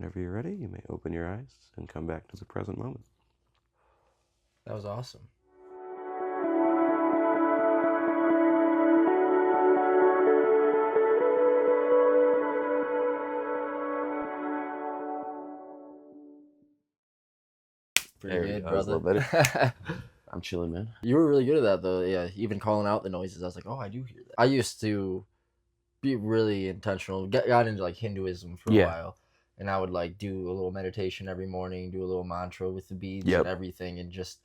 Whenever you're ready, you may open your eyes and come back to the present moment. That was awesome. Pretty There we good, go. That was a brother. little better. I'm chilling, man. You were really good at that, though. Yeah, even calling out the noises, I was like, oh, I do hear that. I used to be really intentional. Got into like Hinduism for a Yeah. while, and I would like do a little meditation every morning, do a little mantra with the beads Yep. and everything, and just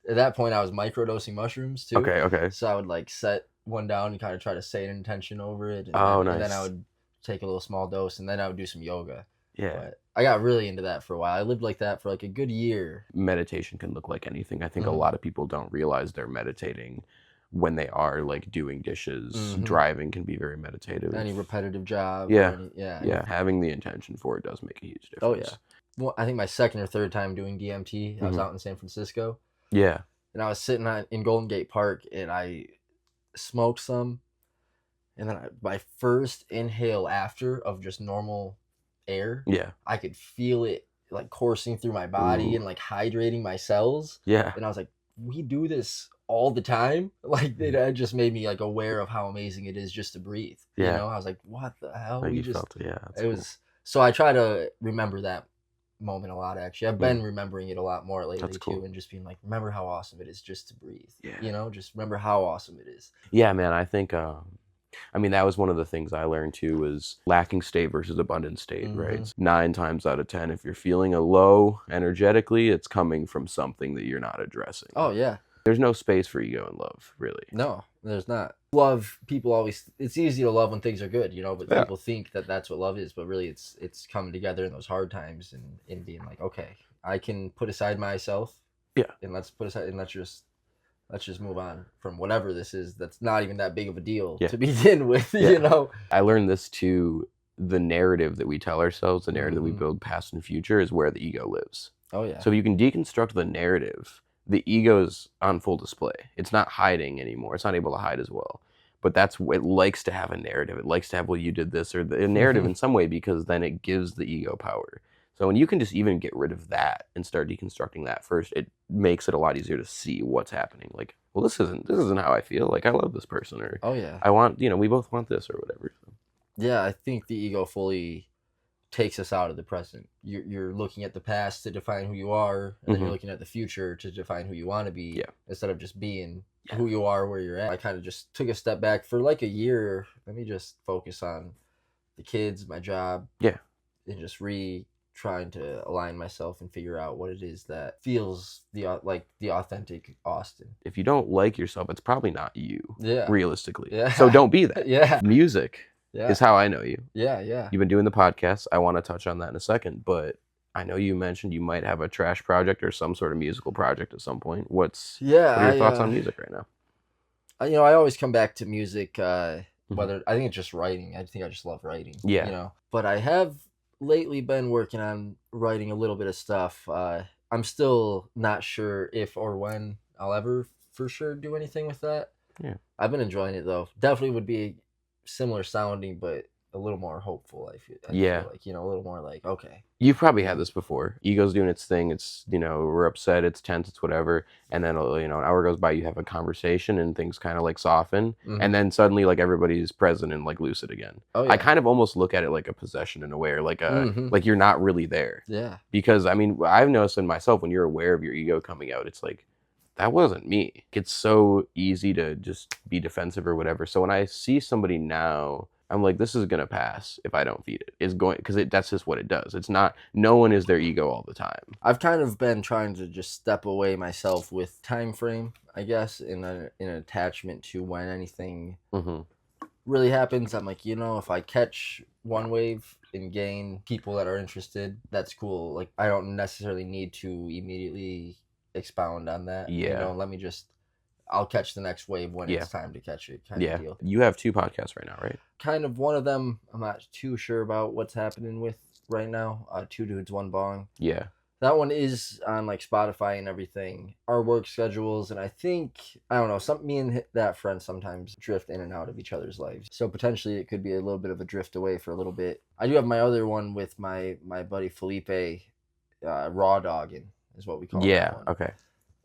at that point, I was microdosing mushrooms too. Okay. So I would like set one down and kind of try to say an intention over it, and Oh, then, and then I nice. would take a little small dose, and then I would do some yoga. Yeah. But I got really into that for a while. I lived like that for like a good year. Meditation can look like anything. I think a Mhm. lot of people don't realize they're meditating when they are like doing dishes. Mhm. Driving can be very meditative. Any repetitive job. Yeah. Or any, Yeah. Having the intention for it does make a huge Oh difference. yeah. Well, I think my second or third time doing DMT, I was Mhm. out in San Francisco, Yeah. and I was sitting in Golden Gate Park, and I smoked some, and then my first inhale after of just normal air, Yeah. I could feel it like coursing through my body Ooh. and like hydrating my cells. Yeah. And I was like, we do this all the time. Like it just made me like aware of how amazing it is just to breathe. Yeah. You know, I was like, what the hell? Like We you just felt it. Yeah. That's it cool. was so I try to remember that moment a lot. Actually, I've been remembering it a lot more lately That's cool. too, and just being like, remember how awesome it is just to breathe. Yeah. You know, just remember how awesome it is. Yeah, man. I think I mean, that was one of the things I learned too, was lacking state versus abundant state, right? Mhm. 9 times out of 10, if you're feeling a low energetically, it's coming from something that you're not addressing. Oh yeah. There's no space for ego and love, really. No, there's not. Love, people always, it's easy to love when things are good, you know, but Yeah. people think that that's what love is, but really it's coming together in those hard times and being like, okay, I can put aside myself. Yeah. And let's put aside, and let's just move on from whatever this is that's not even that big of a deal to begin with, you know. I learned this too. The narrative that we tell ourselves, the narrative that we Mhm. build past and future, is where the ego lives. Oh yeah. So if you can deconstruct the narrative, the ego's on full display. It's not hiding anymore. It's not able to hide as well. But that's what it likes to have, a narrative. It likes to have, well, you did this, or a narrative in some way, because then it gives the ego power. So when you can just even get rid of that and start deconstructing that first, it makes it a lot easier to see what's happening. Like, well, this isn't how I feel. Like, I love this person, or Oh yeah. I want, we both want this, or whatever. So. Yeah, I think the ego fully takes us out of the present. You're looking at the past to define who you are, and then you're looking at the future to define who you want to be, instead of just being who you are where you're at. I kind of just took a step back for like a year. Let me just focus on the kids, my job, and just trying to align myself and figure out what it is that feels the authentic Austin. If you don't like yourself, it's probably not you. Yeah. Realistically. Yeah. So don't be that. Yeah. Music. Yeah. Is how I know you. Yeah. You've been doing the podcast. I want to touch on that in a second, but I know you mentioned you might have a trash project or some sort of musical project at some point. What are your thoughts on music right now? I always come back to music, whether I think it's just writing. I think I just love writing. Yeah. But I have lately been working on writing a little bit of stuff. I'm still not sure if or when I'll ever for sure do anything with that. Yeah. I've been enjoying it though. Definitely would be similar sounding, but a little more hopeful. I feel like, a little more like, okay. You've probably had this before. Ego's doing its thing. It's, we're upset, it's tense, it's whatever. And then, an hour goes by, you have a conversation and things kind of like soften. And then suddenly like everybody's present and like lucid again. Oh, yeah. I kind of almost look at it like a possession in a way, or like like you're not really there. Yeah. Because I mean, I've noticed in myself, when you're aware of your ego coming out, it's like, that wasn't me. It's so easy to just be defensive or whatever. So when I see somebody now, I'm like, this is going to pass if I don't feed it. It's going, because that's just what it does. It's not, no one is their ego all the time. I've kind of been trying to just step away myself with time frame, I guess, in an attachment to when anything really happens. I'm like, if I catch one wave and gain people that are interested, that's cool. Like, I don't necessarily need to immediately expound on that. Let me just, I'll catch the next wave when it's time to catch it, kind of deal. You have 2 podcasts right now, right? Kind of. One of them I'm not too sure about what's happening with right now. 2 Dudes, 1 Bong. Yeah. That one is on like Spotify and everything. Our work schedules, and I think I don't know. Me and that friend sometimes drift in and out of each other's lives. So potentially it could be a little bit of a drift away for a little bit. I do have my other one with my buddy Felipe, raw dogging is what we call that one. Okay.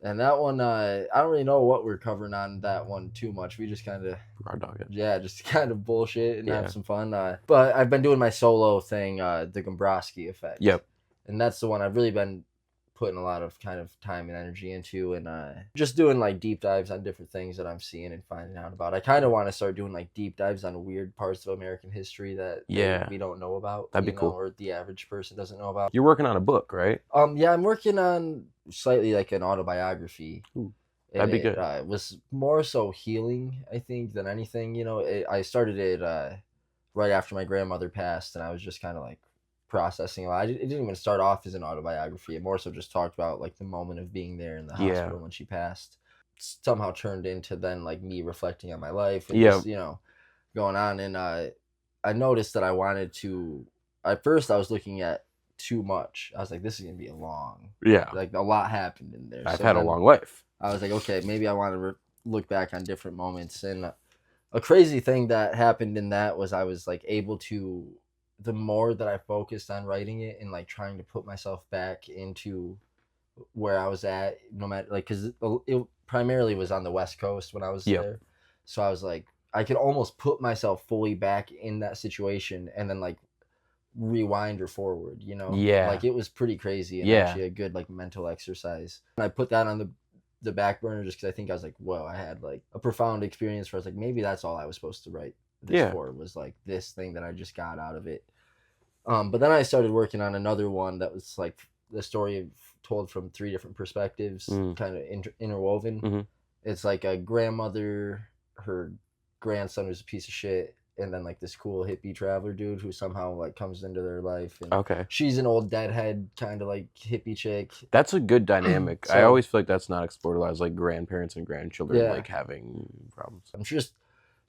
And that one, I don't really know what we're covering on that one too much. We just kind of raw dog it. Yeah, just kind of bullshit and have some fun. But I've been doing my solo thing, the Gombrowski effect. Yep. And that's the one I've really been putting a lot of kind of time and energy into, and just doing like deep dives on different things that I'm seeing and finding out about. I kind of want to start doing like deep dives on weird parts of American history that we don't know about. That'd be cool. Or the average person doesn't know about. You're working on a book, right? Yeah, I'm working on slightly like an autobiography. Ooh, that'd be good. It was more so healing, I think, than anything. You know, I started it right after my grandmother passed, and I was just kind of like processing a lot. It didn't even start off as an autobiography. It more so just talked about like the moment of being there in the hospital when she passed. Somehow turned into then like me reflecting on my life and just, going on. And I noticed that I wanted to. At first, I was looking at too much. I was like, this is gonna be a long. Like a lot happened in there. I've had a long life. I was like, okay, maybe I want to look back on different moments. And a crazy thing that happened in that was I was like able to. The more that I focused on writing it and like trying to put myself back into where I was at, no matter like, because it primarily was on the West Coast when I was there, so I was like, I could almost put myself fully back in that situation and then like rewind or forward, like it was pretty crazy and actually a good like mental exercise. And I put that on the back burner just because I think I was like, whoa, I had like a profound experience where I was like, maybe that's all I was supposed to write this for was like this thing that I just got out of it. But then I started working on another one that was like the story told from 3 different perspectives, kind of interwoven. Mm-hmm. It's like a grandmother, her grandson who's a piece of shit, and then like this cool hippie traveler dude who somehow like comes into their life. And she's an old deadhead kind of like hippie chick. That's a good dynamic. I always feel like that's not explored a lot, as like grandparents and grandchildren like having problems. I'm just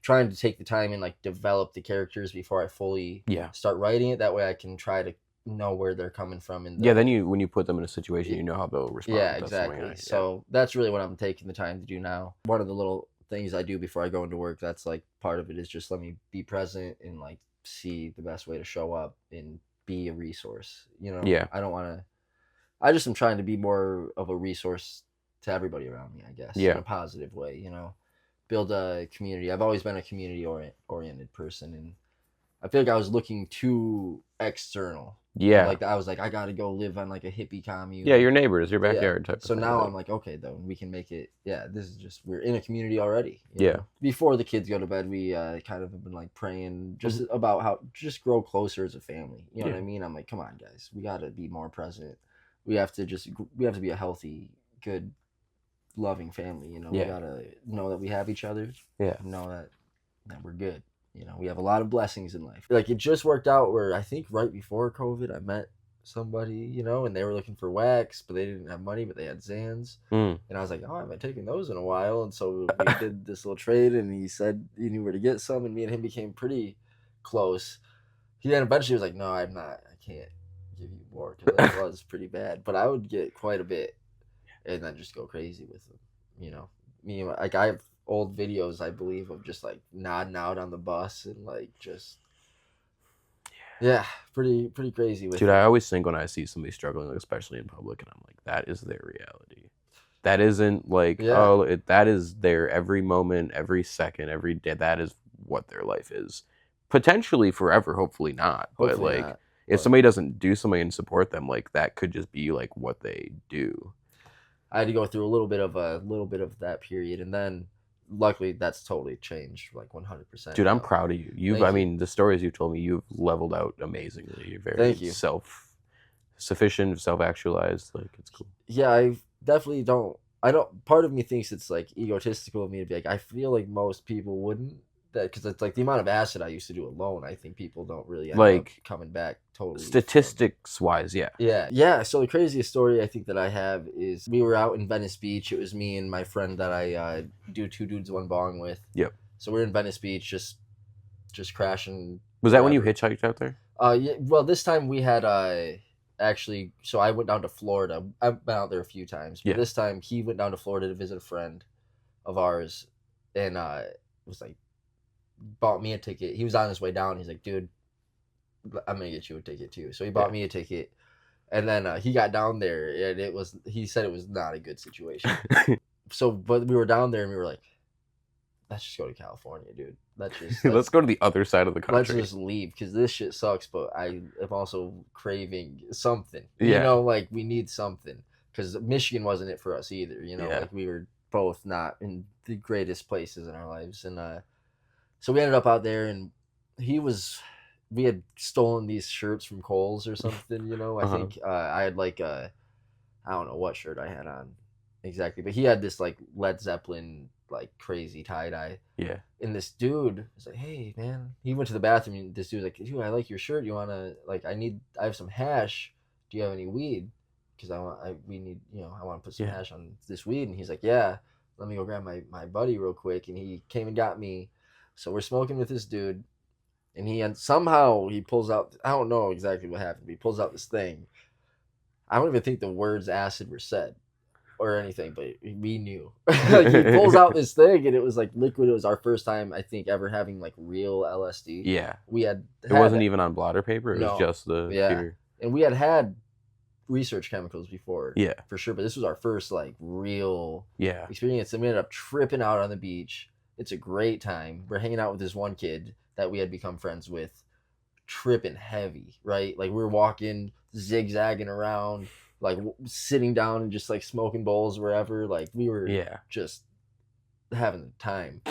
trying to take the time and like develop the characters before I fully start writing it. That way I can try to know where they're coming from. And then when you put them in a situation, you know how they'll respond. Yeah, exactly. So that's really what I'm taking the time to do now. One of the little things I do before I go into work, that's like part of it is just let me be present and like see the best way to show up and be a resource. I don't want to. I just am trying to be more of a resource to everybody around me, I guess, in a positive way. Build a community. I've always been a community oriented person, and I feel like I was looking too external. Like I was like, I gotta go live on like a hippie commune. Yeah, your neighbors, your backyard type of so thing. now I'm like, okay, though, we can make it. Yeah, this is just, we're in a community already. Yeah. Before the kids go to bed, we kind of have been like praying just about how just grow closer as a family. You know what I mean? I'm like, come on, guys, we gotta be more present. We have to be a healthy, good, loving family. We gotta know that we have each other. Know that we're good. We have a lot of blessings in life. Like it just worked out where I think right before COVID I met somebody, and they were looking for wax, but they didn't have money, but they had Zans. And I was like, oh, I haven't taken those in a while. And so we did this little trade, and he said he knew where to get some, and me and him became pretty close. He then eventually was like, no, I'm not, I can't give you more, because it was pretty bad. But I would get quite a bit and then just go crazy with them. Me, like I have old videos, I believe, of just like nodding out on the bus and like just pretty crazy with Dude, I always think when I see somebody struggling, like, especially in public, and I'm like, that is their reality. That isn't like that is their every moment, every second, every day. That is what their life is, potentially forever. Hopefully not. But like if somebody doesn't do something and support them, like that could just be like what they do. I had to go through a little bit of that period, and then luckily that's totally changed, like 100%. Dude, I'm proud of you. I mean, the stories you've told me, you've leveled out amazingly. You're very self-sufficient, self-actualized. Like, it's cool. Yeah, I definitely don't. Part of me thinks it's like egotistical of me to be like, I feel like most people wouldn't. That because it's like the amount of acid I used to do alone, I think people don't really end up coming back totally. Statistics wise, yeah. So the craziest story I think that I have is we were out in Venice Beach. It was me and my friend that I do 2 dudes 1 bong with. Yep. So we're in Venice Beach, just crashing. Was that when you hitchhiked out there? Yeah. Well, this time we had actually, so I went down to Florida. I've been out there a few times, but this time he went down to Florida to visit a friend of ours, and was like, bought me a ticket. He was on his way down. He's like, dude, I'm gonna get you a ticket too. So he bought me a ticket, and then he got down there, and he said it was not a good situation. So, but we were down there, and we were like, let's just go to California, dude. Let's go to the other side of the country. Let's just leave, because this shit sucks. But I am also craving something. You know, like we need something, because Michigan wasn't it for us either. You know, like we were both not in the greatest places in our lives, and so we ended up out there, and we had stolen these shirts from Kohl's or something. You know, I think I had like I don't know what shirt I had on exactly, but he had this like Led Zeppelin like crazy tie-dye. Yeah. And this dude was like, hey man, he went to the bathroom, and this dude was like, dude, I like your shirt. You wanna, like, I have some hash. Do you have any weed? Because I want to put some hash on this weed. And he's like, yeah, let me go grab my buddy real quick. And he came and got me. So we're smoking with this dude, and somehow he pulls out, I don't know exactly what happened, but he pulls out this thing. I don't even think the words acid were said or anything, but we knew. Like, he pulls out this thing, and it was like liquid. It was our first time, I think, ever having like real LSD. Yeah. It wasn't even on blotter paper. It was just the pure. And we had research chemicals before. Yeah. For sure. But this was our first like real experience. And we ended up tripping out on the beach. It's a great time. We're hanging out with this one kid that we had become friends with, tripping heavy, right? Like, we were walking, zigzagging around, like sitting down and just like smoking bowls wherever. Like, we were just having the time.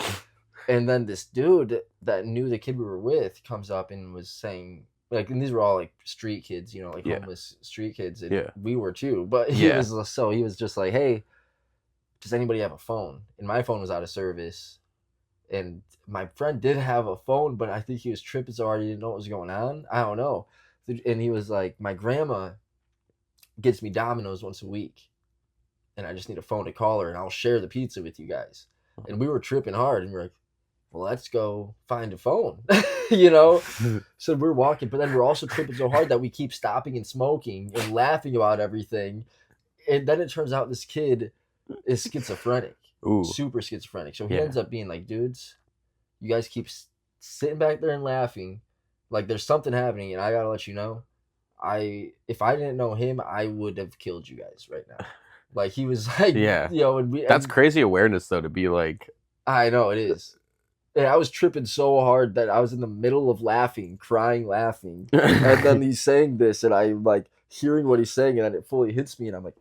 And then this dude that knew the kid we were with comes up and was saying, like, and these were all like street kids, you know, like homeless street kids. And we were too. But he was just like, hey, does anybody have a phone? And my phone was out of service. And my friend did have a phone, but I think he was tripping so hard he didn't know what was going on. I don't know. And he was like, my grandma gets me Domino's once a week, and I just need a phone to call her, and I'll share the pizza with you guys. And we were tripping hard, and we're like, well, let's go find a phone, you know? So we're walking, but then we're also tripping so hard that we keep stopping and smoking and laughing about everything. And then it turns out this kid is schizophrenic. Ooh. Super schizophrenic. So he ends up being like, dudes, you guys keep sitting back there and laughing like there's something happening, and I gotta let you know, if I didn't know him, I would have killed you guys right now. Like, he was like, you know, that's crazy awareness though, to be like, I know it is. And I was tripping so hard that I was in the middle of laughing, crying, laughing, and then he's saying this, and I'm like hearing what he's saying, and then it fully hits me, and I'm like,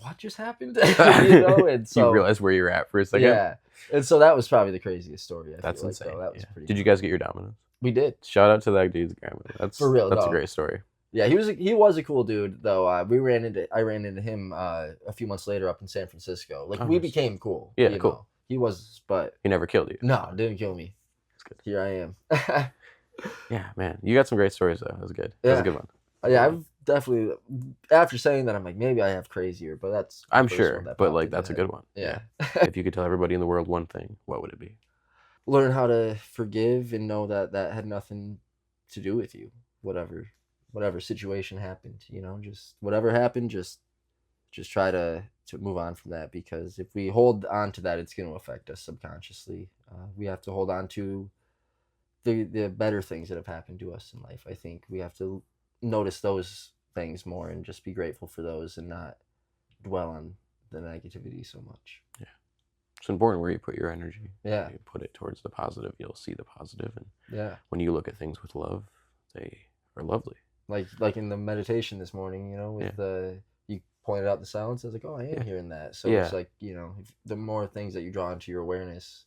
what just happened? You know, and so you realize where you're at for a second. Yeah, and so that was probably the craziest story. That's insane. Like, that was pretty. Did you guys get your Domino's? We did. Shout out to that dude's grandma. That's for real. That's a great story. Yeah, he was a cool dude though. I ran into him a few months later up in San Francisco. Like, we became cool. Yeah, cool. Know. He was, but he never killed you. No, didn't kill me. That's good. Here I am. Yeah, man, you got some great stories though. That was good. That was a good one. Yeah, I've definitely, after saying that, I'm like, maybe I have crazier, but that's I'm sure, but like that's a good one. Yeah. If you could tell everybody in the world one thing, what would it be? Learn how to forgive and know that had nothing to do with you. Whatever situation happened, you know, just whatever happened, just try to move on from that, because if we hold on to that, it's going to affect us subconsciously. We have to hold on to the better things that have happened to us in life. I think we have to notice those things more and just be grateful for those, and not dwell on the negativity so much. Yeah. It's important where you put your energy. Yeah. You put it towards the positive, you'll see the positive. And when you look at things with love, they are lovely. Like in the meditation this morning, you know, with you pointed out the silence. I was like, oh, I am hearing that. So it's like, you know, the more things that you draw into your awareness,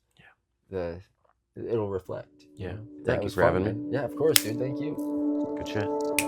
it'll reflect. Yeah. You know? Thank you for having me. Yeah, of course, dude. Thank you. Good shit.